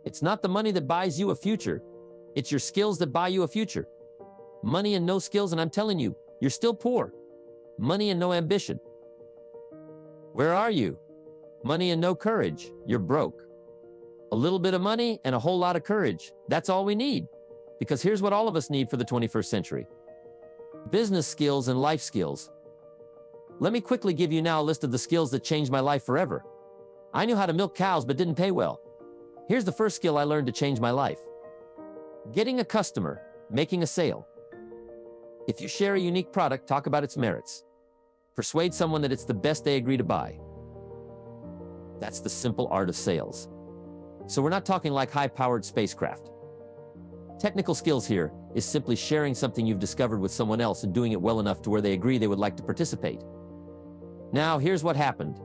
It's not the money that buys you a future. It's your skills that buy you a future. Money and no skills, and I'm telling you, you're still poor. Money and no ambition. Where are you? Money and no courage. You're broke. A little bit of money and a whole lot of courage. That's all we need. Because here's what all of us need for the 21st century. Business skills and life skills. Let me quickly give you now a list of the skills that changed my life forever. I knew how to milk cows but didn't pay well. Here's the first skill I learned to change my life. Getting a customer, making a sale. If you share a unique product, talk about its merits. Persuade someone that it's the best they agree to buy. That's the simple art of sales. So we're not talking like high-powered spacecraft. Technical skills here is simply sharing something you've discovered with someone else and doing it well enough to where they agree they would like to participate. Now, here's what happened.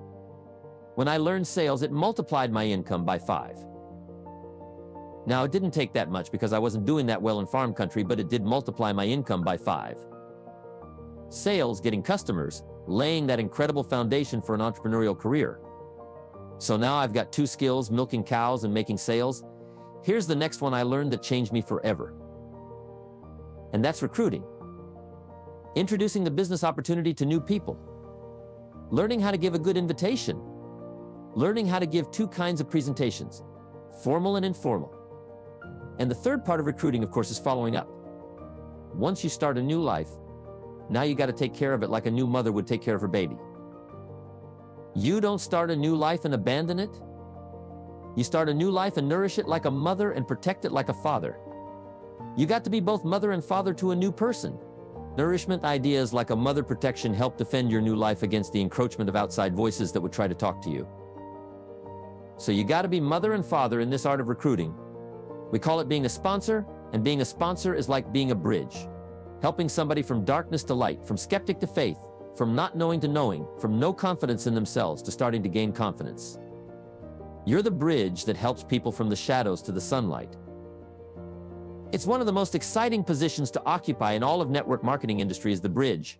When I learned sales, it multiplied my income by 5. Now, it didn't take that much because I wasn't doing that well in farm country, but it did multiply my income by 5. Sales, getting customers, laying that incredible foundation for an entrepreneurial career. So now I've got 2 skills, milking cows and making sales. Here's the next one I learned that changed me forever. And that's recruiting. Introducing the business opportunity to new people. Learning how to give a good invitation. Learning how to give 2 kinds of presentations, formal and informal. And the third part of recruiting, of course, is following up. Once you start a new life, now you got to take care of it like a new mother would take care of her baby. You don't start a new life and abandon it. You start a new life and nourish it like a mother and protect it like a father. You got to be both mother and father to a new person. Nourishment ideas like a mother protection help defend your new life against the encroachment of outside voices that would try to talk to you. So you got to be mother and father in this art of recruiting. We call it being a sponsor, and being a sponsor is like being a bridge, helping somebody from darkness to light, from skeptic to faith, from not knowing to knowing, from no confidence in themselves to starting to gain confidence. You're the bridge that helps people from the shadows to the sunlight. It's one of the most exciting positions to occupy in all of network marketing industry is the bridge.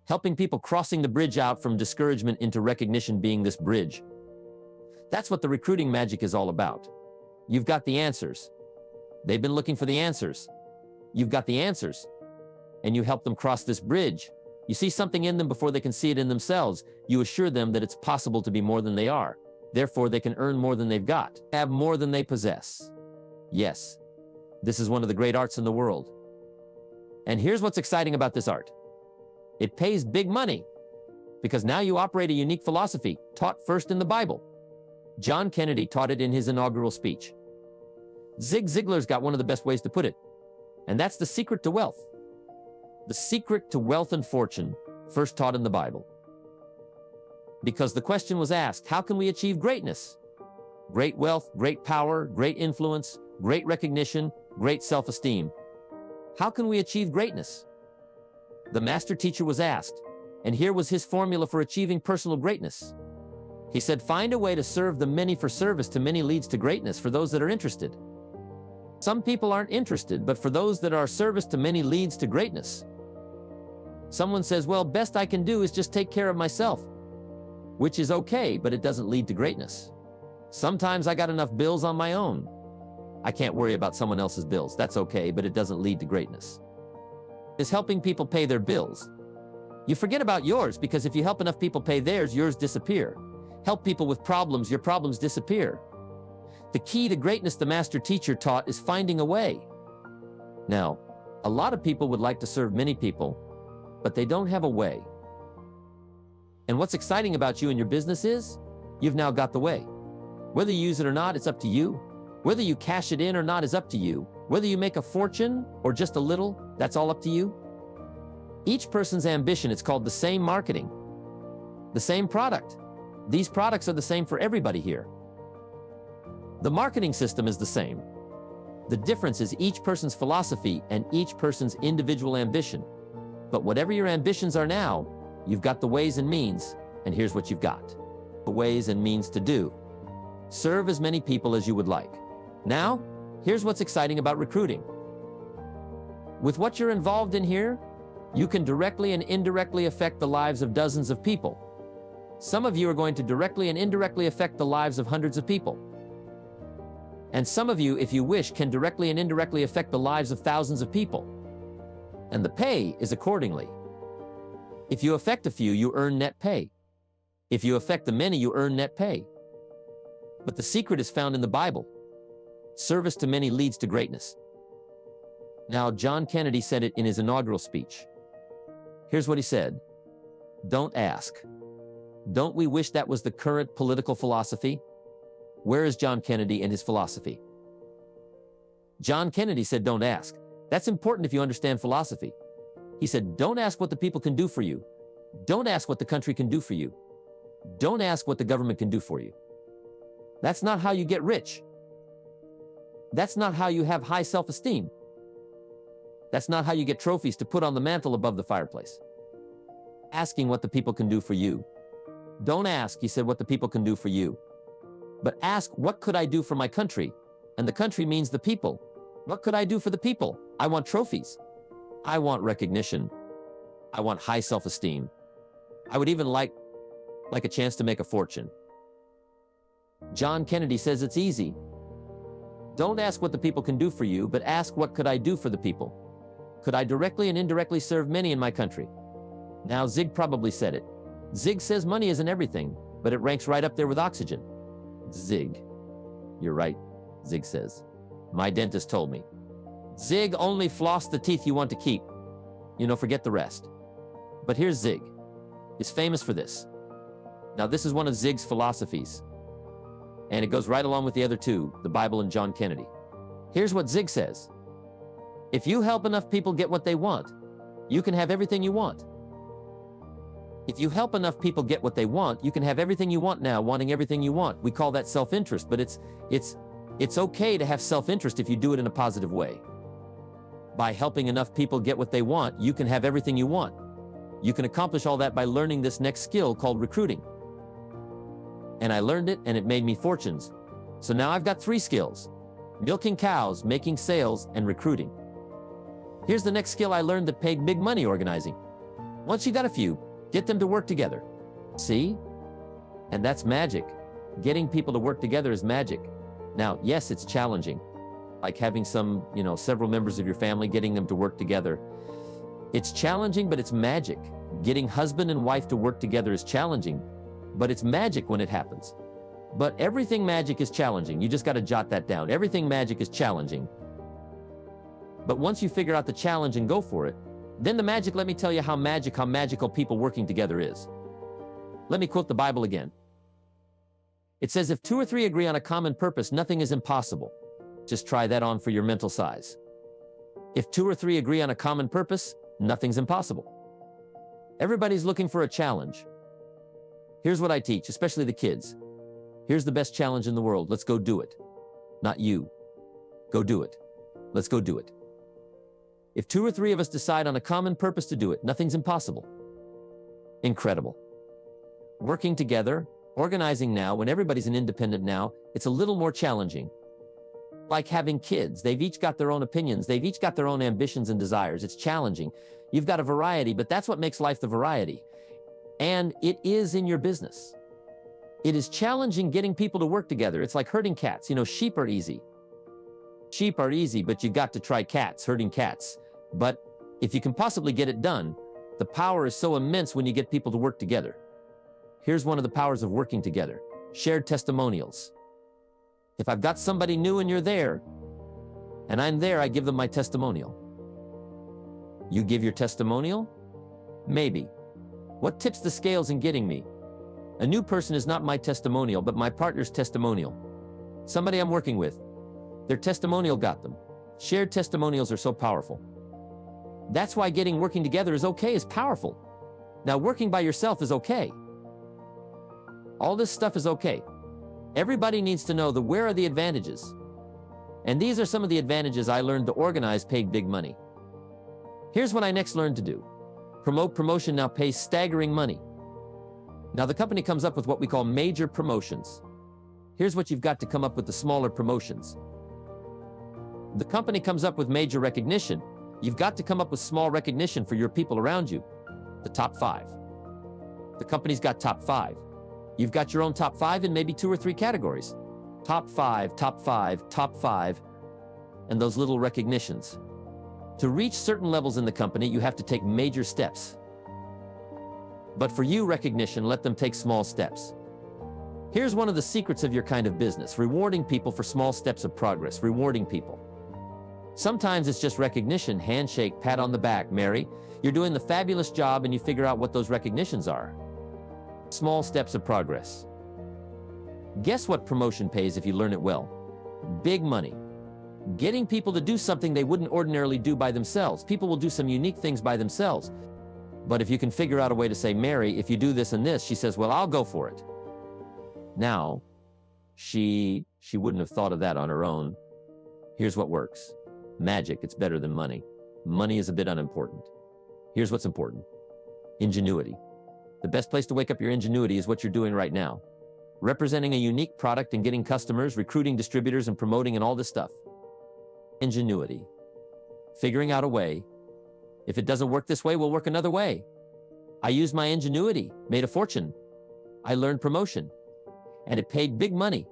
Helping people crossing the bridge out from discouragement into recognition, being this bridge. That's what the recruiting magic is all about. You've got the answers. They've been looking for the answers. You've got the answers. And you help them cross this bridge. You see something in them before they can see it in themselves. You assure them that it's possible to be more than they are. Therefore, they can earn more than they've got, have more than they possess. Yes, this is one of the great arts in the world. And here's what's exciting about this art. It pays big money because now you operate a unique philosophy taught first in the Bible. John Kennedy taught it in his inaugural speech. Zig Ziglar's got one of the best ways to put it, and that's the secret to wealth. The secret to wealth and fortune, first taught in the Bible. Because the question was asked, how can we achieve greatness? Great wealth, great power, great influence, great recognition, great self-esteem. How can we achieve greatness? The master teacher was asked, and here was his formula for achieving personal greatness. He said, find a way to serve the many, for service to many leads to greatness for those that are interested. Some people aren't interested, but for those that are, service to many leads to greatness. Someone says, well, best I can do is just take care of myself, which is okay, but it doesn't lead to greatness. Sometimes I got enough bills on my own. I can't worry about someone else's bills. That's okay, but it doesn't lead to greatness. It's helping people pay their bills. You forget about yours, because if you help enough people pay theirs, yours disappear. Help people with problems, your problems disappear. The key to greatness, the master teacher taught, is finding a way. Now, a lot of people would like to serve many people, but they don't have a way. And what's exciting about you and your business is, you've now got the way. Whether you use it or not, it's up to you. Whether you cash it in or not is up to you. Whether you make a fortune or just a little, that's all up to you. Each person's ambition, it's called the same marketing, the same product. These products are the same for everybody here. The marketing system is the same. The difference is each person's philosophy and each person's individual ambition. But whatever your ambitions are now, you've got the ways and means, and here's what you've got. The ways and means to do. Serve as many people as you would like. Now, here's what's exciting about recruiting. With what you're involved in here, you can directly and indirectly affect the lives of dozens of people. Some of you are going to directly and indirectly affect the lives of hundreds of people. And some of you, if you wish, can directly and indirectly affect the lives of thousands of people. And the pay is accordingly. If you affect a few, you earn net pay. If you affect the many, you earn net pay. But the secret is found in the Bible. Service to many leads to greatness. Now, John Kennedy said it in his inaugural speech. Here's what he said. Don't ask. Don't we wish that was the current political philosophy? Where is John Kennedy and his philosophy? John Kennedy said, don't ask. That's important if you understand philosophy. He said, don't ask what the people can do for you. Don't ask what the country can do for you. Don't ask what the government can do for you. That's not how you get rich. That's not how you have high self-esteem. That's not how you get trophies to put on the mantle above the fireplace. Asking what the people can do for you. Don't ask, he said, what the people can do for you. But ask, what could I do for my country? And the country means the people. What could I do for the people? I want trophies. I want recognition. I want high self-esteem. I would even like a chance to make a fortune. John Kennedy says it's easy. Don't ask what the people can do for you, but ask, what could I do for the people? Could I directly and indirectly serve many in my country? Now, Zig probably said it. Zig says money isn't everything, but it ranks right up there with oxygen. Zig. You're right, Zig says. My dentist told me. Zig, only floss the teeth you want to keep. Forget the rest. But here's Zig. He's famous for this. Now, this is one of Zig's philosophies. And it goes right along with the other two, the Bible and John Kennedy. Here's what Zig says. If you help enough people get what they want, you can have everything you want. If you help enough people get what they want, you can have everything you want now, wanting everything you want. We call that self-interest, but it's okay to have self-interest if you do it in a positive way. By helping enough people get what they want, you can have everything you want. You can accomplish all that by learning this next skill called recruiting. And I learned it, and it made me fortunes. So now I've got 3 skills: milking cows, making sales, and recruiting. Here's the next skill I learned that paid big money: organizing. Once you got a few, get them to work together. See? And that's magic. Getting people to work together is magic. Now, yes, it's challenging. Like having several members of your family, getting them to work together. It's challenging, but it's magic. Getting husband and wife to work together is challenging, but it's magic when it happens. But everything magic is challenging. You just got to jot that down. Everything magic is challenging. But once you figure out the challenge and go for it, then the magic, let me tell you how magical people working together is. Let me quote the Bible again. It says, if 2 or 3 agree on a common purpose, nothing is impossible. Just try that on for your mental size. If 2 or 3 agree on a common purpose, nothing's impossible. Everybody's looking for a challenge. Here's what I teach, especially the kids. Here's the best challenge in the world. Let's go do it. Not you. Go do it. Let's go do it. If 2 or 3 of us decide on a common purpose to do it, nothing's impossible. Incredible. Working together, organizing now, when everybody's an independent now, it's a little more challenging. Like having kids, they've each got their own opinions, they've each got their own ambitions and desires. It's challenging. You've got a variety, but that's what makes life the variety. And it is in your business. It is challenging getting people to work together. It's like herding cats. Sheep are easy. Sheep are easy, but you got to try herding cats. But if you can possibly get it done, the power is so immense when you get people to work together. Here's one of the powers of working together: shared testimonials. If I've got somebody new and you're there, and I'm there, I give them my testimonial. You give your testimonial? Maybe. What tips the scales in getting me? A new person is not my testimonial, but my partner's testimonial. Somebody I'm working with, their testimonial got them. Shared testimonials are so powerful. That's why working together is okay, is powerful. Now, working by yourself is okay. All this stuff is okay. Everybody needs to know where are the advantages. And these are some of the advantages I learned to organize paid big money. Here's what I next learned to do. Promotion now pays staggering money. Now the company comes up with what we call major promotions. Here's what you've got to come up with: the smaller promotions. The company comes up with major recognition. You've got to come up with small recognition for your people around you. The top 5. The company's got top 5. You've got your own top 5 in maybe 2 or 3 categories. Top five, top five, top five, and those little recognitions. To reach certain levels in the company, you have to take major steps. But for you, recognition, let them take small steps. Here's one of the secrets of your kind of business: rewarding people for small steps of progress, rewarding people. Sometimes it's just recognition, handshake, pat on the back. Mary, you're doing the fabulous job, and you figure out what those recognitions are. Small steps of progress. Guess what promotion pays if you learn it well? Big money. Getting people to do something they wouldn't ordinarily do by themselves. People will do some unique things by themselves. But if you can figure out a way to say, Mary, if you do this and this, she says, well, I'll go for it. Now, she wouldn't have thought of that on her own. Here's what works. Magic, it's better than money. Money is a bit unimportant. Here's what's important. Ingenuity. The best place to wake up your ingenuity is what you're doing right now. Representing a unique product and getting customers, recruiting distributors and promoting and all this stuff. Ingenuity. Figuring out a way. If it doesn't work this way, we'll work another way. I used my ingenuity, made a fortune. I learned promotion, and it paid big money.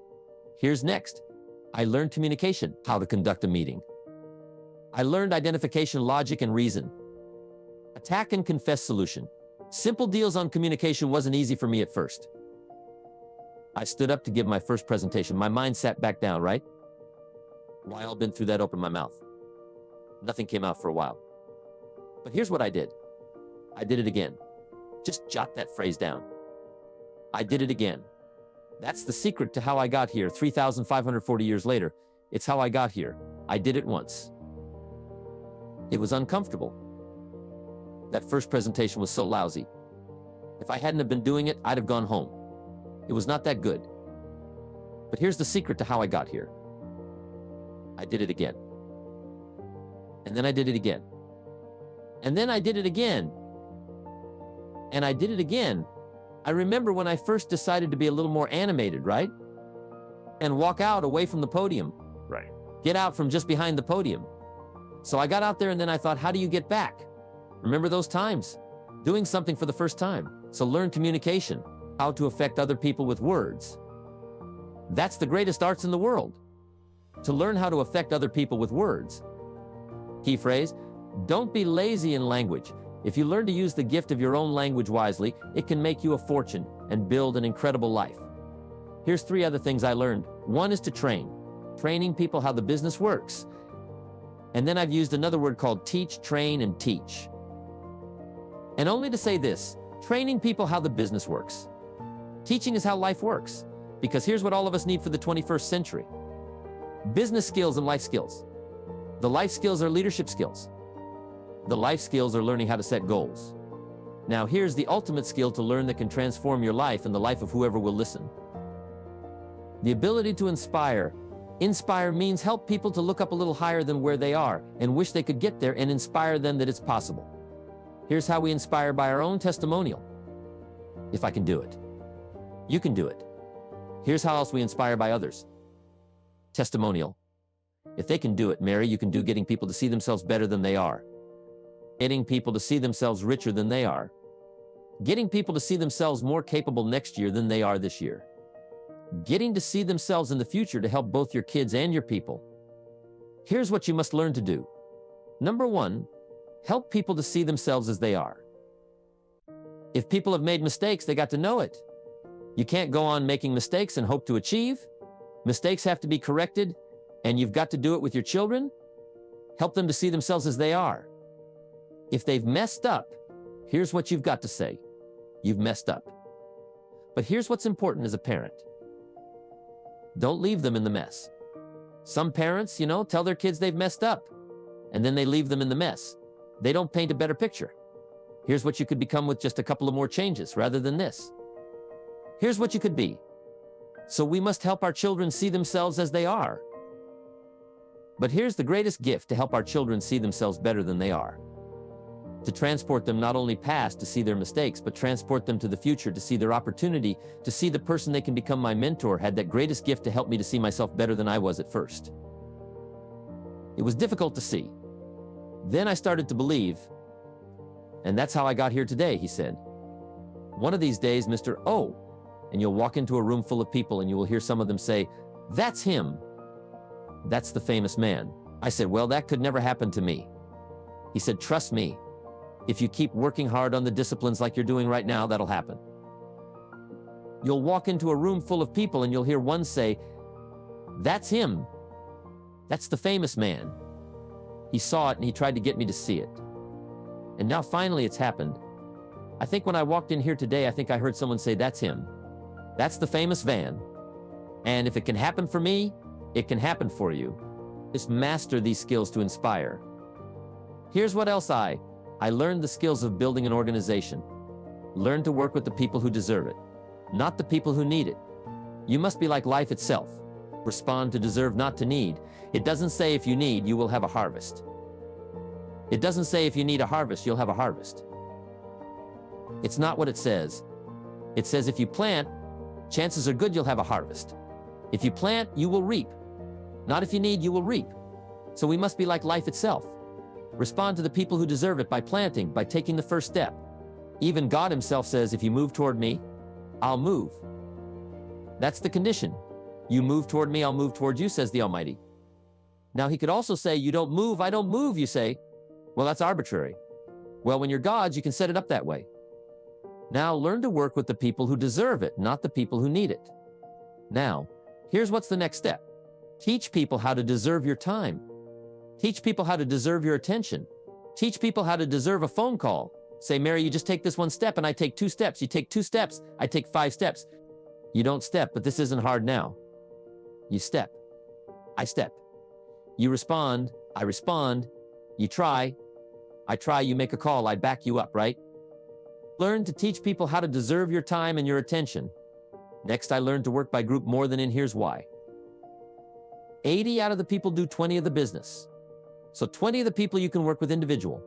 Here's next. I learned communication, how to conduct a meeting. I learned identification, logic, and reason. Attack and confess solution. Simple deals on communication wasn't easy for me at first. I stood up to give my first presentation. My mind sat back down, right? Why all been through that, opened my mouth. Nothing came out for a while. But here's what I did. I did it again. Just jot that phrase down. I did it again. That's the secret to how I got here 3,540 years later. It's how I got here. I did it once. It was uncomfortable. That first presentation was so lousy. If I hadn't have been doing it, I'd have gone home. It was not that good. But here's the secret to how I got here. I did it again. And then I did it again. And then I did it again. And I did it again. I remember when I first decided to be a little more animated, right? And walk out away from the podium. Right. Get out from just behind the podium. So I got out there, and then I thought, how do you get back? Remember those times? Doing something for the first time. So learn communication, how to affect other people with words. That's the greatest arts in the world. To learn how to affect other people with words. Key phrase, don't be lazy in language. If you learn to use the gift of your own language wisely, it can make you a fortune and build an incredible life. Here's 3 other things I learned. 1 is to train. Training people how the business works. And then I've used another word called teach, train, and teach. And only to say this, training people how the business works. Teaching is how life works. Because here's what all of us need for the 21st century. Business skills and life skills. The life skills are leadership skills. The life skills are learning how to set goals. Now here's the ultimate skill to learn that can transform your life and the life of whoever will listen. The ability to inspire. Inspire means help people to look up a little higher than where they are and wish they could get there, and inspire them that it's possible. Here's how we inspire: by our own testimonial. If I can do it, you can do it. Here's how else we inspire: by others. Testimonial. If they can do it, Mary, you can do getting people to see themselves better than they are. Getting people to see themselves richer than they are. Getting people to see themselves more capable next year than they are this year. Getting to see themselves in the future to help both your kids and your people. Here's what you must learn to do. Number 1, help people to see themselves as they are. If people have made mistakes, they got to know it. You can't go on making mistakes and hope to achieve. Mistakes have to be corrected, and you've got to do it with your children. Help them to see themselves as they are. If they've messed up, here's what you've got to say. You've messed up. But here's what's important as a parent. Don't leave them in the mess. Some parents, tell their kids they've messed up, and then they leave them in the mess. They don't paint a better picture. Here's what you could become with just a couple of more changes rather than this. Here's what you could be. So we must help our children see themselves as they are. But here's the greatest gift to help our children see themselves better than they are. To transport them not only past to see their mistakes, but transport them to the future to see their opportunity, to see the person they can become. My mentor had that greatest gift to help me to see myself better than I was at first. It was difficult to see. Then I started to believe, and that's how I got here today, he said. One of these days, Mr. O, and you'll walk into a room full of people and you will hear some of them say, That's him. That's the famous man. I said, well, that could never happen to me. He said, trust me. If you keep working hard on the disciplines like you're doing right now, that'll happen. You'll walk into a room full of people and you'll hear one say, that's him. That's the famous man. He saw it and he tried to get me to see it. And now finally it's happened. I think when I walked in here today, I think I heard someone say, that's him. That's the famous Van. And if it can happen for me, it can happen for you. Just master these skills to inspire. Here's what else I learned the skills of building an organization. Learn to work with the people who deserve it, not the people who need it. You must be like life itself. Respond to deserve, not to need. It doesn't say if you need, you will have a harvest. It doesn't say if you need a harvest, you'll have a harvest. It's not what it says. It says if you plant, chances are good you'll have a harvest. If you plant, you will reap. Not if you need, you will reap. So we must be like life itself. Respond to the people who deserve it by planting, by taking the first step. Even God himself says, if you move toward me, I'll move. That's the condition. You move toward me, I'll move toward you, says the Almighty. Now he could also say, you don't move, I don't move, you say. Well, that's arbitrary. Well, when you're God's, you can set it up that way. Now learn to work with the people who deserve it, not the people who need it. Now, here's what's the next step. Teach people how to deserve your time. Teach people how to deserve your attention. Teach people how to deserve a phone call. Say, Mary, you just take this one step and I take 2 steps. You take 2 steps, I take 5 steps. You don't step, but this isn't hard now. You step, I step. You respond, I respond. You try, I try, you make a call, I back you up, right? Learn to teach people how to deserve your time and your attention. Next, I learned to work by group more than in. Here's why. 80 out of the people do 20 of the business. So 20 of the people you can work with individual.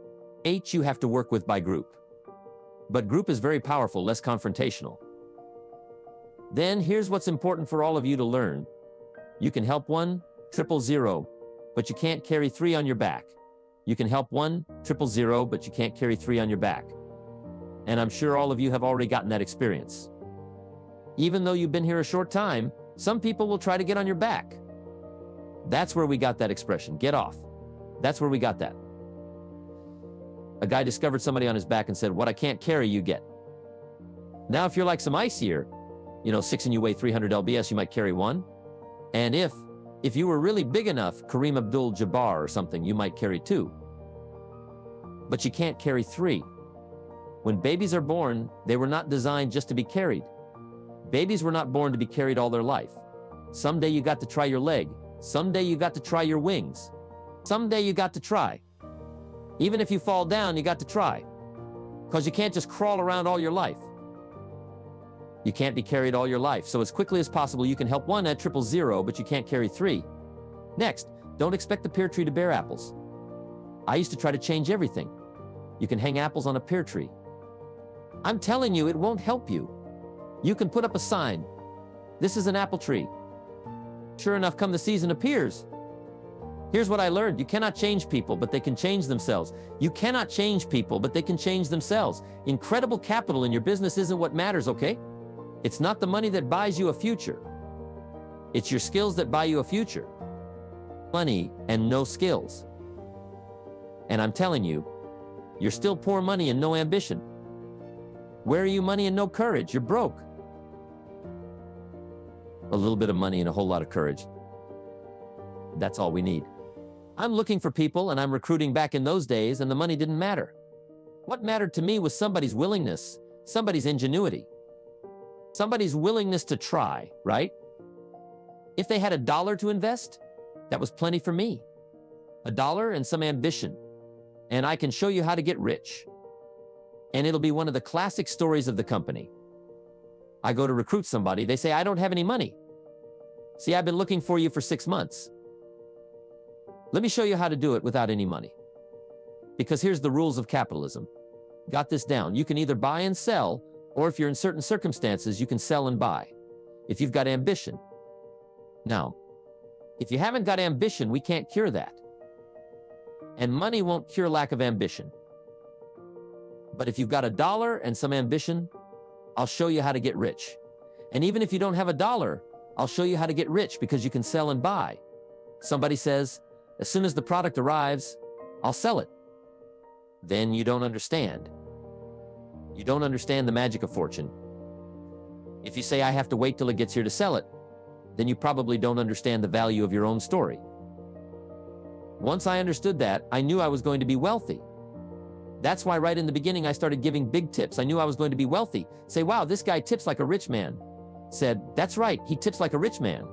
8 you have to work with by group. But group is very powerful, less confrontational. Then here's what's important for all of you to learn. You can help 1 000, but you can't carry 3 on your back. You can help 1 000, but you can't carry 3 on your back. And I'm sure all of you have already gotten that experience. Even though you've been here a short time, some people will try to get on your back. That's where we got that expression, get off. That's where we got that. A guy discovered somebody on his back and said, what I can't carry, you get. Now, if you're like some ice here, 6 and you weigh 300 lbs, you might carry 1. And if you were really big enough, Kareem Abdul-Jabbar or something, you might carry 2. But you can't carry 3. When babies are born, they were not designed just to be carried. Babies were not born to be carried all their life. Someday you got to try your leg. Someday you got to try your wings. Someday you got to try. Even if you fall down, you got to try. Because you can't just crawl around all your life. You can't be carried all your life. So as quickly as possible, you can help 1 at 000, but you can't carry 3. Next, don't expect the pear tree to bear apples. I used to try to change everything. You can hang apples on a pear tree. I'm telling you, it won't help you. You can put up a sign. This is an apple tree. Sure enough, come the season appears. Here's what I learned. You cannot change people, but they can change themselves. You cannot change people, but they can change themselves. Incredible capital in your business isn't what matters, okay? It's not the money that buys you a future. It's your skills that buy you a future. Money and no skills. And I'm telling you, you're still poor money and no ambition. Where are you money and no courage? You're broke. A little bit of money and a whole lot of courage. That's all we need. I'm looking for people and I'm recruiting back in those days and the money didn't matter. What mattered to me was somebody's willingness, somebody's ingenuity, somebody's willingness to try, right? If they had $1 to invest, that was plenty for me. $1 and some ambition. And I can show you how to get rich. And it'll be one of the classic stories of the company. I go to recruit somebody, they say, I don't have any money. See, I've been looking for you for 6 months. Let me show you how to do it without any money. Because here's the rules of capitalism. Got this down. You can either buy and sell, or if you're in certain circumstances, you can sell and buy. If you've got ambition. Now, if you haven't got ambition, we can't cure that. And money won't cure lack of ambition. But if you've got $1 and some ambition, I'll show you how to get rich. And even if you don't have $1, I'll show you how to get rich because you can sell and buy. Somebody says, as soon as the product arrives, I'll sell it. Then you don't understand. You don't understand the magic of fortune. If you say, I have to wait till it gets here to sell it, then you probably don't understand the value of your own story. Once I understood that, I knew I was going to be wealthy. That's why right in the beginning I started giving big tips. I knew I was going to be wealthy. Say, wow, this guy tips like a rich man. Said, that's right, he tips like a rich man.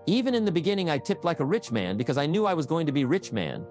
Even in the beginning I tipped like a rich man because I knew I was going to be rich man.